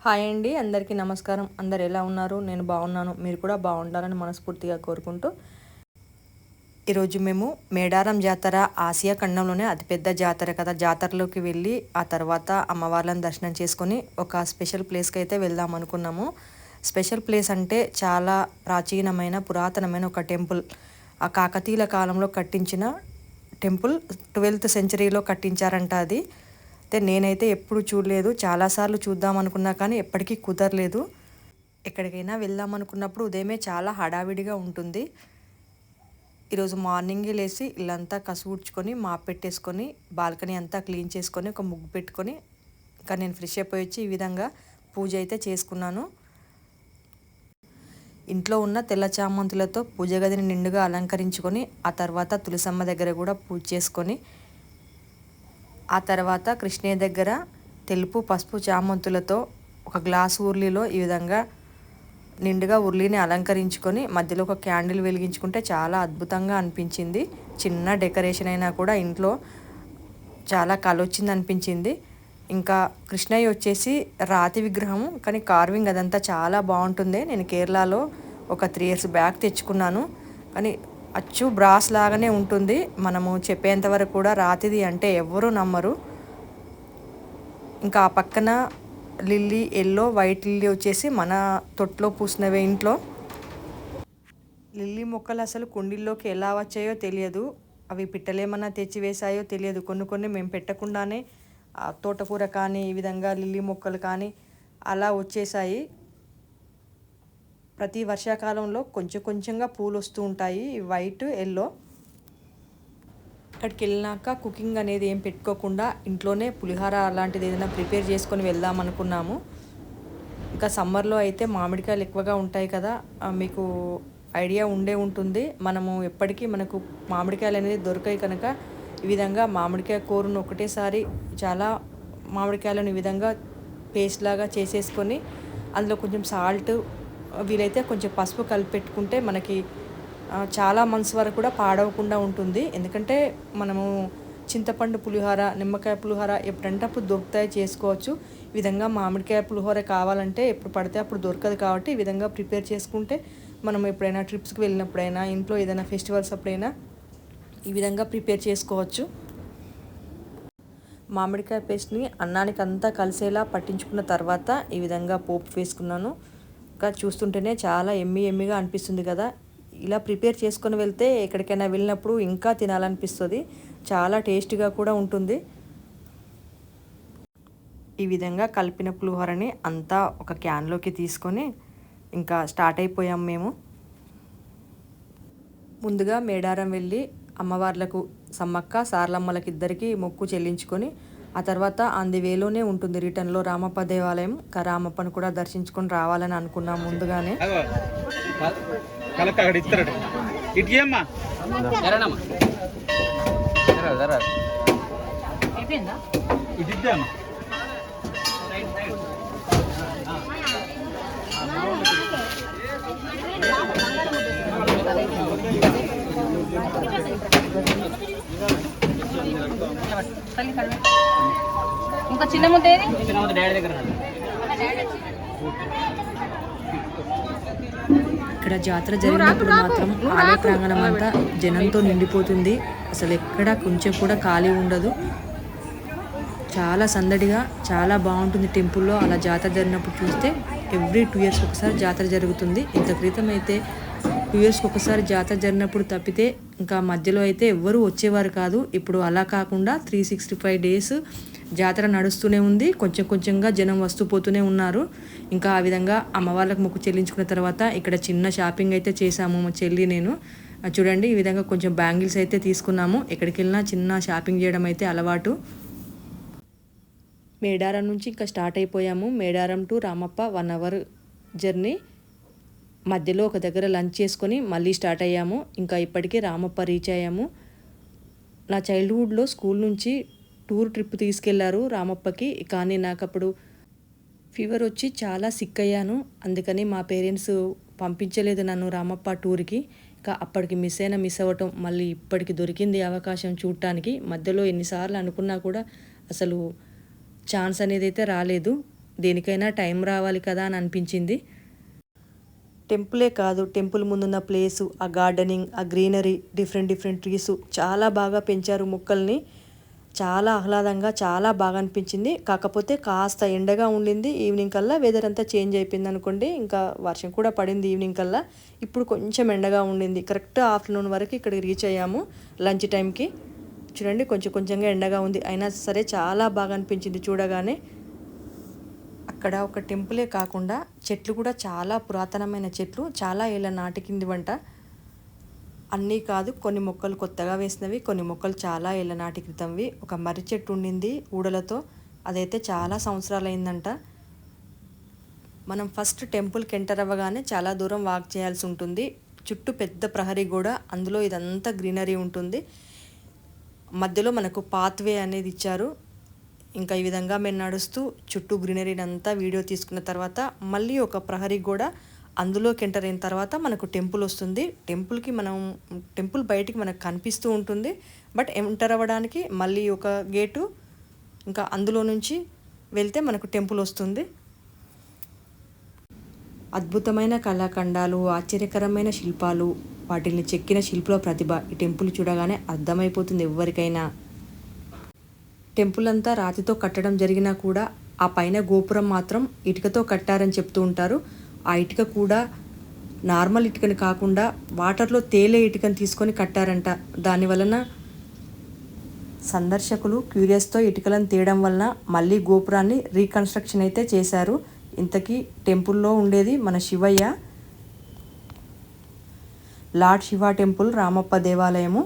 Hi అండి, అందరికీ నమస్కారం. అందరు ఎలా ఉన్నారు? నేను బాగున్నాను. మీరు కూడా బాగుండాలని మనస్ఫూర్తిగా కోరుకుంటూ ఈరోజు మేము మేడారం జాతర ఆసియా ఖండంలోనే అతిపెద్ద జాతర కదా. జాతరలోకి వెళ్ళి ఆ తర్వాత అమ్మవార్లను దర్శనం చేసుకొని ఒక స్పెషల్ ప్లేస్కి అయితే వెళ్దాం అనుకున్నాము. స్పెషల్ ప్లేస్ అంటే చాలా ప్రాచీనమైన పురాతనమైన ఒక టెంపుల్. ఆ కాకతీయుల కాలంలో కట్టించిన టెంపుల్ 12th సెంచరీలో కట్టించారంట అది. అయితే నేనైతే ఎప్పుడు చూడలేదు, చాలాసార్లు చూద్దాం అనుకున్నా కానీ ఎప్పటికీ కుదరలేదు. ఎక్కడికైనా వెళ్దాం అనుకున్నప్పుడు ఉదయమే చాలా హడావిడిగా ఉంటుంది. ఈరోజు మార్నింగే లేచి ఇల్లంతా కసువుడ్చుకొని మాప్ పెట్టేసుకొని బాల్కనీ అంతా క్లీన్ చేసుకొని ఒక ముగ్గు పెట్టుకొని ఇంకా నేను ఫ్రెష్ అయిపోయి వచ్చి ఈ విధంగా పూజ అయితే చేసుకున్నాను. ఇంట్లో ఉన్న తెల్ల చామంతులతో పూజ గదిని నిండుగా అలంకరించుకొని ఆ తర్వాత తులసమ్మ దగ్గర కూడా పూజ చేసుకొని ఆ తర్వాత కృష్ణయ్య దగ్గర తెలుపు పసుపు చామంతులతో ఒక గ్లాసు ఉర్లిలో ఈ విధంగా నిండుగా ఉర్లిని అలంకరించుకొని మధ్యలో ఒక క్యాండిల్ వెలిగించుకుంటే చాలా అద్భుతంగా అనిపించింది. చిన్న డెకరేషన్ అయినా కూడా ఇంట్లో చాలా కలొచ్చింది అనిపించింది. ఇంకా కృష్ణయ్య వచ్చేసి రాతి విగ్రహం, కానీ కార్వింగ్ అదంతా చాలా బాగుంటుంది. నేను కేరళలో ఒక 3 years బ్యాక్ తెచ్చుకున్నాను, కానీ అచ్చు బ్రాస్ లాగానే ఉంటుంది. మనము చెప్పేంత వరకు కూడా రాతిది అంటే ఎవ్వరూ నమ్మరు. ఇంకా ఆ పక్కన లిల్లీ ఎల్లో, వైట్ లిల్లీ వచ్చేసి మన తొట్లో పూసినవే. ఇంట్లో లిల్లీ మొక్కలు అసలు కుండీల్లోకి ఎలా వచ్చాయో తెలియదు, అవి పిట్టలేమన్నా తెచ్చివేసాయో తెలియదు. కొన్ని మేము పెట్టకుండానే తోటకూర కానీ ఈ విధంగా లిల్లీ మొక్కలు కానీ అలా వచ్చేసాయి. ప్రతి వర్షాకాలంలో కొంచెంగా పూలు వస్తూ ఉంటాయి, వైట్ ఎల్లో. అక్కడికి వెళ్ళినాక కుకింగ్ అనేది ఏం పెట్టుకోకుండా ఇంట్లోనే పులిహోర అలాంటిది ఏదైనా ప్రిపేర్ చేసుకొని వెళ్దాం అనుకున్నాము. ఇంకా సమ్మర్లో అయితే మామిడికాయలు ఎక్కువగా ఉంటాయి కదా, మీకు ఐడియా ఉంటుంది. మనము ఎప్పటికీ మనకు మామిడికాయలు అనేది దొరకాయి కనుక ఈ విధంగా మామిడికాయ కూరను ఒకటేసారి చాలా మామిడికాయలను ఈ విధంగా పేస్ట్ లాగా చేసేసుకొని అందులో కొంచెం సాల్ట్, వీలైతే కొంచెం పసుపు కలిపి పెట్టుకుంటే మనకి చాలా మంత్స్ వరకు కూడా పాడవకుండా ఉంటుంది. ఎందుకంటే మనము చింతపండు పులిహోర, నిమ్మకాయ పులిహోర ఎప్పుడంటే అప్పుడు దొరుకుతాయి, చేసుకోవచ్చు. ఈ విధంగా మామిడికాయ పులిహోర కావాలంటే ఎప్పుడు పడితే అప్పుడు దొరకదు కాబట్టి ఈ విధంగా ప్రిపేర్ చేసుకుంటే మనం ఎప్పుడైనా ట్రిప్స్కి వెళ్ళినప్పుడైనా ఇంట్లో ఏదైనా ఫెస్టివల్స్ అప్పుడైనా ఈ విధంగా ప్రిపేర్ చేసుకోవచ్చు. మామిడికాయ పేస్ట్ని అన్నానికి అంతా కలిసేలా పట్టించుకున్న తర్వాత ఈ విధంగా పోపు వేసుకున్నాను. ఇంకా చూస్తుంటేనే చాలా ఎమ్మిగా అనిపిస్తుంది కదా. ఇలా ప్రిపేర్ చేసుకొని వెళ్తే ఎక్కడికైనా వెళ్ళినప్పుడు ఇంకా తినాలనిపిస్తుంది, చాలా టేస్టీగా కూడా ఉంటుంది. ఈ విధంగా కలిపిన పులిహోరని అంతా ఒక క్యాన్లోకి తీసుకొని ఇంకా స్టార్ట్ అయిపోయాం మేము. ముందుగా మేడారం వెళ్ళి అమ్మవార్లకు సమ్మక్క సారలమ్మలకి ఇద్దరికి మొక్కు చెల్లించుకొని ఆ తర్వాత వేలోనే ఉంటుంది రిటర్న్లో రామప్ప దేవాలయం. రామప్పను కూడా దర్శించుకొని రావాలని అనుకున్నాం ముందుగానే. ఇంకా చిన్న ముద్ద డాడీ దగ్గర. ఇక్కడ జాతర జరిగినప్పుడు మాత్రం ఆలయ ప్రాంగణం అంతా జనంతో నిండిపోతుంది. అసలు ఎక్కడ కొంచెం కూడా ఖాళీ ఉండదు. చాలా సందడిగా చాలా బాగుంటుంది టెంపుల్లో. అలా జాతర జరిగినప్పుడు చూస్తే ఎవ్రీ 2 years ఒకసారి జాతర జరుగుతుంది. ఇంత క్రితం అయితే 2 years ఒకసారి జాతర జరిగినప్పుడు తప్పితే ఇంకా మధ్యలో అయితే ఎవ్వరూ వచ్చేవారు కాదు. ఇప్పుడు అలా కాకుండా 365 days జాతర నడుస్తూనే ఉంది. కొంచెంగా జనం వస్తూ పోతూనే ఉన్నారు. ఇంకా ఆ విధంగా అమ్మవార్లకు మొక్కు చెల్లించుకున్న తర్వాత ఇక్కడ చిన్న షాపింగ్ అయితే చేశాము మా చెల్లి నేను. చూడండి, ఈ విధంగా కొంచెం బ్యాంగిల్స్ అయితే తీసుకున్నాము. ఎక్కడికి వెళ్ళినా చిన్న షాపింగ్ చేయడం అయితే అలవాటు. మేడారం నుంచి ఇంకా స్టార్ట్ అయిపోయాము. Medaram to Ramappa 1 hour journey. మధ్యలో ఒక దగ్గర లంచ్ చేసుకొని మళ్ళీ స్టార్ట్ అయ్యాము. ఇంకా ఇప్పటికీ రామప్ప రీచ్ అయ్యాము. నా చైల్డ్హుడ్లో స్కూల్ నుంచి టూర్ ట్రిప్ తీసుకెళ్లారు రామప్పకి, కానీ నాకు అప్పుడు ఫీవర్ వచ్చి చాలా సిక్ అయ్యాను. అందుకని మా పేరెంట్స్ పంపించలేదు నన్ను రామప్ప టూర్కి. ఇంకా అప్పటికి మిస్ అవ్వటం, మళ్ళీ ఇప్పటికి దొరికింది అవకాశం చూడటానికి. మధ్యలో ఎన్నిసార్లు అనుకున్నా కూడా అసలు ఛాన్స్ అనేది అయితే రాలేదు. దేనికైనా టైం రావాలి కదా అని అనిపించింది. టెంపులే కాదు, టెంపుల్ ముందున్న ప్లేసు, ఆ గార్డెనింగ్, ఆ గ్రీనరీ, డిఫరెంట్ ట్రీస్ చాలా బాగా పెంచారు మొక్కల్ని. చాలా ఆహ్లాదంగా చాలా బాగా అనిపించింది. కాకపోతే కాస్త ఎండగా ఉండింది. ఈవినింగ్ కల్లా వెదర్ అంతా చేంజ్ అయిపోయింది అనుకోండి. ఇంకా వర్షం కూడా పడింది ఈవినింగ్ కల్లా. ఇప్పుడు కొంచెం ఎండగా ఉండింది. కరెక్ట్ ఆఫ్టర్నూన్ వరకు ఇక్కడికి రీచ్ అయ్యాము లంచ్ టైంకి. చూడండి కొంచెంగా ఎండగా ఉంది, అయినా సరే చాలా బాగా అనిపించింది చూడగానే. అక్కడ ఒక టెంపులే కాకుండా చెట్లు కూడా చాలా పురాతనమైన చెట్లు, చాలా ఏళ్ళ నాటికింది వంట. అన్నీ కాదు, కొన్ని మొక్కలు కొత్తగా వేసినవి, కొన్ని మొక్కలు చాలా ఏళ్ళ నాటి క్రితంవి. ఒక మర్రి చెట్టు ఉండింది ఊడలతో, అదైతే చాలా సంవత్సరాలు అయిందంట. మనం ఫస్ట్ టెంపుల్కి ఎంటర్ అవ్వగానే చాలా దూరం వాక్ చేయాల్సి ఉంటుంది. చుట్టూ పెద్ద ప్రహరీ కూడా, అందులో ఇదంతా గ్రీనరీ ఉంటుంది. మధ్యలో మనకు పాత్వే అనేది ఇచ్చారు. ఇంకా ఈ విధంగా మేము నడుస్తూ చుట్టూ గ్రీనరీని అంతా వీడియో తీసుకున్న తర్వాత మళ్ళీ ఒక ప్రహరీ కూడా, అందులోకి ఎంటర్ అయిన తర్వాత మనకు టెంపుల్ వస్తుంది. టెంపుల్ బయటికి మనకు కనిపిస్తూ ఉంటుంది, బట్ ఎంటర్ అవ్వడానికి మళ్ళీ ఒక గేటు, ఇంకా అందులో నుంచి వెళ్తే మనకు టెంపుల్ వస్తుంది. అద్భుతమైన కళాఖండాలు, ఆశ్చర్యకరమైన శిల్పాలు, వాటిని చెక్కిన శిల్పుల ప్రతిభ ఈ టెంపుల్ చూడగానే అర్థమైపోతుంది ఎవరికైనా. టెంపుల్ అంతా రాతితో కట్టడం జరిగినా కూడా ఆ పైన గోపురం మాత్రం ఇటుకతో కట్టారని చెప్తూ ఉంటారు. ఆ ఇటుక కూడా నార్మల్ ఇటుకని కాకుండా వాటర్లో తేలే ఇటుకని తీసుకొని కట్టారంట. దానివలన సందర్శకులు క్యూరియస్తో ఇటుకలను తీయడం వలన మళ్ళీ గోపురాన్ని రీకన్స్ట్రక్షన్ అయితే చేశారు. ఇంతకీ టెంపుల్లో ఉండేది మన శివయ్య, లార్డ్ శివ టెంపుల్, రామప్ప దేవాలయము.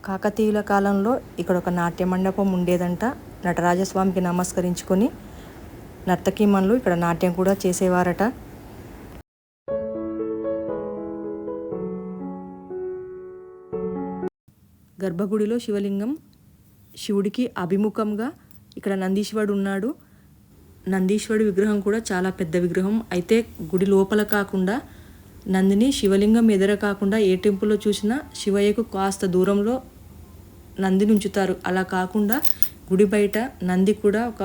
కాకతీయుల కాలంలో ఇక్కడ ఒక నాట్య మండపం ఉండేదంట. నటరాజస్వామికి నమస్కరించుకొని నర్తకీమణులు ఇక్కడ నాట్యం కూడా చేసేవారట. గర్భగుడిలో శివలింగం, శివుడికి అభిముఖంగా ఇక్కడ నందీశ్వరుడు ఉన్నాడు. నందీశ్వరుడి విగ్రహం కూడా చాలా పెద్ద విగ్రహం. అయితే గుడి లోపల కాకుండా, నందిని శివలింగం ఎదుర కాకుండా ఏ టెంపుల్లో చూసినా శివయ్యకు కాస్త దూరంలో నందిని ఉంచుతారు. అలా కాకుండా గుడి బయట నంది కూడా ఒక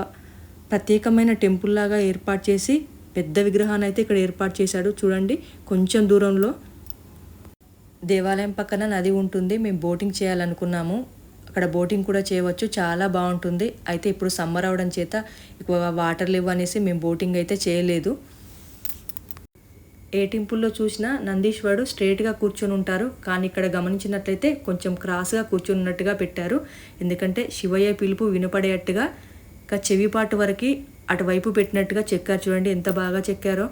ప్రత్యేకమైన టెంపుల్ లాగా ఏర్పాటు చేసి పెద్ద విగ్రహాన్ని అయితే ఇక్కడ ఏర్పాటు చేశాడు. చూడండి కొంచెం దూరంలో. దేవాలయం పక్కన నది ఉంటుంది. మేము బోటింగ్ చేయాలనుకున్నాము, అక్కడ బోటింగ్ కూడా చేయవచ్చు, చాలా బాగుంటుంది. అయితే ఇప్పుడు సమ్మర్ అవడం చేత ఎక్కువ వాటర్ లేవు అనేసి మేము బోటింగ్ అయితే చేయలేదు. ఏ టెంపుల్లో చూసినా నందీశ్వరుడు స్ట్రైట్గా కూర్చొని ఉంటారు, కానీ ఇక్కడ గమనించినట్లయితే కొంచెం క్రాస్గా కూర్చొని ఉన్నట్టుగా పెట్టారు. ఎందుకంటే శివయ్య పిలుపు వినపడేట్టుగా ఇంకా చెవిపాటు వరకు అటువైపు పెట్టినట్టుగా చెక్కారు. చూడండి ఎంత బాగా చెక్కారో.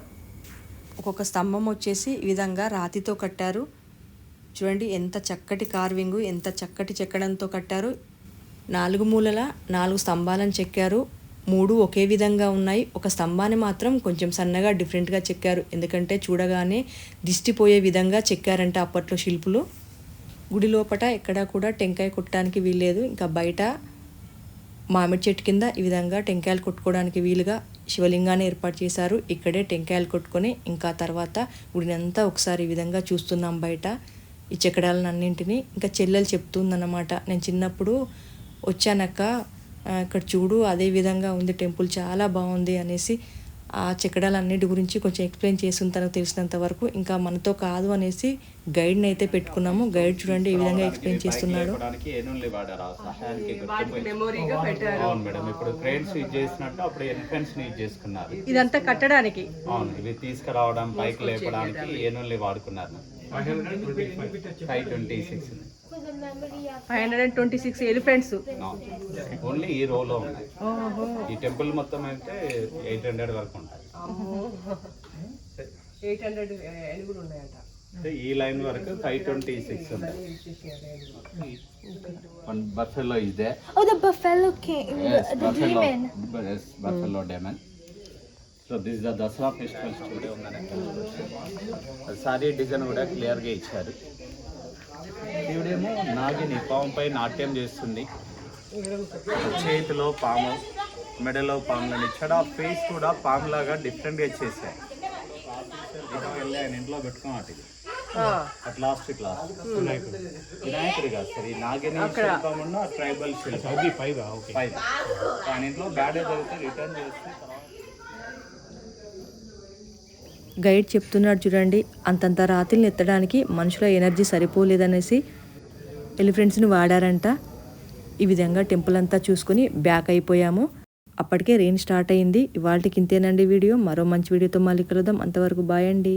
ఒక్కొక్క స్తంభం వచ్చేసి ఈ విధంగా రాతితో కట్టారు. చూడండి ఎంత చక్కటి కార్వింగు, ఎంత చక్కటి చెక్కడంతో కట్టారు. 4 మూలల 4 స్తంభాలను చెక్కారు. 3 ఒకే విధంగా ఉన్నాయి. ఒక స్తంభాన్ని మాత్రం కొంచెం సన్నగా డిఫరెంట్గా చెక్కారు. ఎందుకంటే చూడగానే దిష్టిపోయే విధంగా చెక్కారంట అప్పట్లో శిల్పులు. గుడి లోపల ఎక్కడా కూడా టెంకాయ కొట్టడానికి వీల్లేదు. ఇంకా బయట మామిడి చెట్టు కింద ఈ విధంగా టెంకాయలు కొట్టుకోవడానికి వీలుగా శివలింగాన్ని ఏర్పాటు చేశారు. ఇక్కడే టెంకాయలు కొట్టుకొని ఇంకా తర్వాత గుడిని అంతా ఒకసారి ఈ విధంగా చూస్తున్నాం బయట ఈ చెక్కడాలను అన్నింటినీ. ఇంకా చెల్లెలు చెప్తుందన్నమాట, నేను చిన్నప్పుడు వచ్చానక్క ఇక్కడ చూడు అదే విధంగా ఉంది టెంపుల్, చాలా బాగుంది అనేసి ఆ చెక్కడాలన్నిటి గురించి కొంచెం ఎక్స్ప్లెయిన్ చేసిన తనకు తెలిసినంత వరకు. ఇంకా మనతో కాదు అనేసి గైడ్ని అయితే పెట్టుకున్నాము. గైడ్ చూడండి ఏ విధంగా ఎక్స్ప్లెయిన్ చేస్తున్నాడు. ఇదంతా కట్టడానికి, ఇవి తీసుకురావడం పైకి లేపడానికి ఏనుల్ని వాడుకున్నారు. 526 ఎలిఫెంట్స్ ఓన్లీ ఈ రోలో ఉన్నాయి. ఈ టెంపుల్ మొత్తం అయితే 800 వరకు ఉంటాయి. 800 ఏనుగులు ఉన్నాయంట. ఈ లైన్ వరకు 526 ఉన్నాయి. One buffalo is there. Oh, the buffalo king, Yes, the buffalo. demon. Yes, buffalo demon. So this is the Dasara festival today ఉందని సారీ డిజైన్ కూడా క్లియర్గా ఇచ్చారు. ఇవిడేమో నాగిని పాముపై నాట్యం చేస్తుంది. చేతిలో పాము, మెడలో పాములను ఇచ్చాడు. ఆ ఫేస్ కూడా పాములాగా డిఫరెంట్గా చేశారు. వెళ్ళి ఆయన ఇంట్లో పెట్టుకోమాట. అట్ లాస్ట్ వినాయకుడి కాదు సార్, ఈ నాగిని శిల్పం ఉన్న ట్రైబల్ శిల్పం పైన కానీ ఇంట్లో డ్యామేజ్ అయితే రిటర్న్ చేస్తే గైడ్ చెప్తున్నాడు చూడండి, అంతంత రాతిల్ని ఎత్తడానికి మనుషుల ఎనర్జీ సరిపోలేదనేసి ఎలిఫెంట్స్ని వాడారంట. ఈ విధంగా టెంపుల్ అంతా చూసుకొని బ్యాక్ అయిపోయాము. అప్పటికే రెయిన్ స్టార్ట్ అయింది. ఇవాళకి ఇంతేనండి వీడియో. మరో మంచి వీడియోతో మళ్ళీ కలుద్దాం. అంతవరకు బాయ్ అండి.